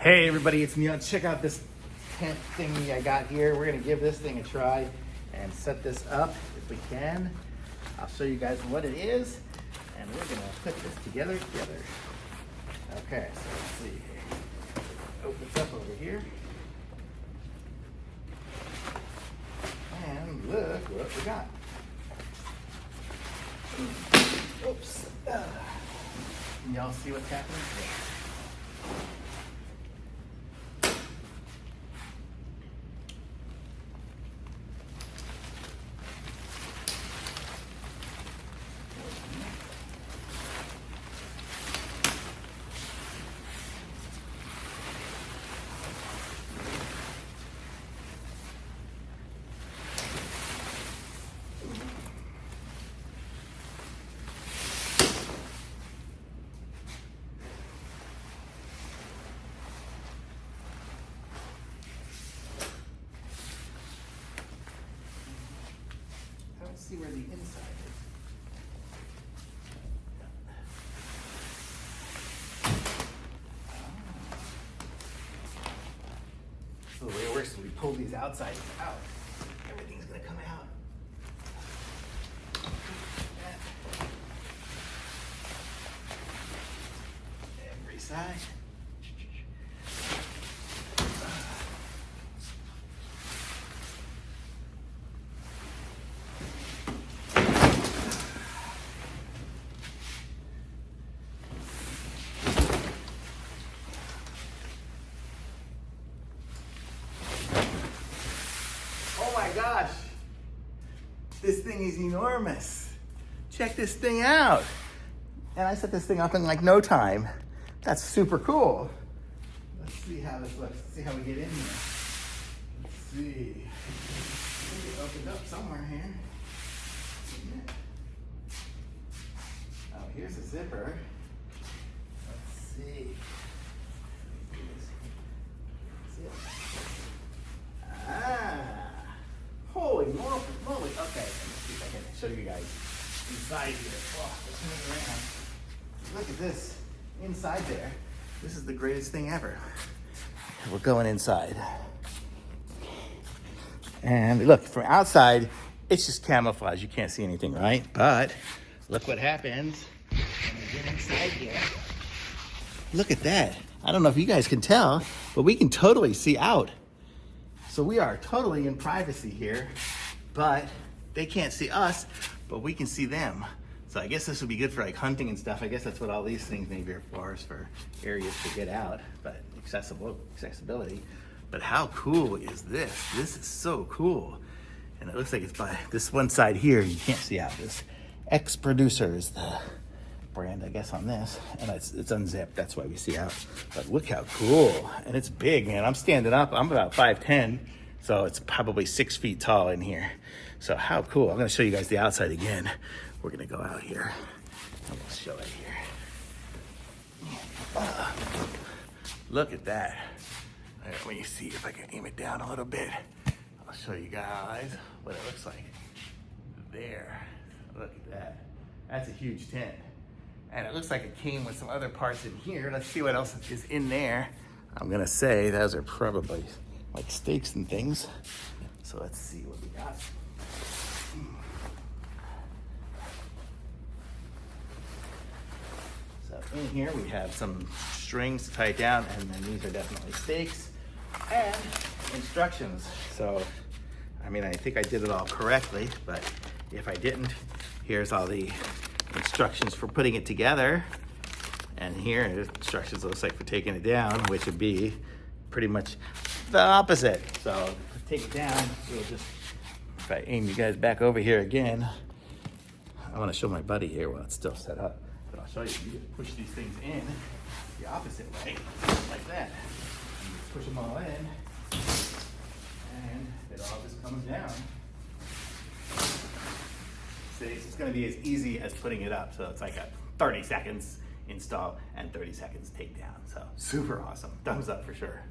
Hey everybody, it's Neon. Check out this tent thingy I got here. We're gonna give this thing a try and set this up if we can. I'll show you guys what it is and we're gonna put this together. Okay, so let's see here. Opens up over here. And look what we got. Oops. Can y'all see what's happening? See where the inside is. So the way it works is we pull these outsides out. Everything's gonna come out. Every side. Oh my gosh, this thing is enormous. Check this thing out. And I set this thing up in like no time. That's super cool. Let's see how this looks. Let's see how we get in here. Let's see. I think it opened up somewhere here. Oh, here's a zipper. Let's see. Holy moly. Okay, let's see if I can show you guys inside here. Oh, let's move around. Look at this. Inside there. This is the greatest thing ever. We're going inside. And look, from outside, it's just camouflage. You can't see anything, right? But look what happens when we get inside here. Look at that. I don't know if you guys can tell, but we can totally see out. So we are totally in privacy here, but they can't see us, but we can see them. So I guess this would be good for like hunting and stuff. I guess that's what all these things maybe are for, is for areas to get out, but accessibility. But how cool is this? This is so cool. And it looks like it's by this one side here, you can't see out. This XProudeer is the brand, I guess, on this, and it's unzipped. That's why we see out. But look how cool. And it's big, man. I'm standing up. I'm about 5'10", so it's probably 6 feet tall in here. So how cool. I'm gonna show you guys the outside again. We're gonna go out here and we'll show it here. Look at that. Let me see if I can aim it down a little bit. I'll show you guys what it looks like. There, look at that. That's a huge tent. And it looks like it came with some other parts in here. Let's see what else is in there. I'm gonna say those are probably like stakes and things. So let's see what we got. So in here we have some strings to tie it down, and then these are definitely stakes and instructions. So, I mean, I think I did it all correctly, but if I didn't, here's all the instructions for putting it together, and here instructions looks like for taking it down, which would be pretty much the opposite. So to take it down, we'll just, if I aim you guys back over here again, I want to show my buddy here while it's still set up, but I'll show you. You just push these things in the opposite way, like that. You just push them all in, and it all just comes down. It's going to be as easy as putting it up. So it's like a 30 seconds install and 30 seconds take down. So super awesome. Thumbs up for sure.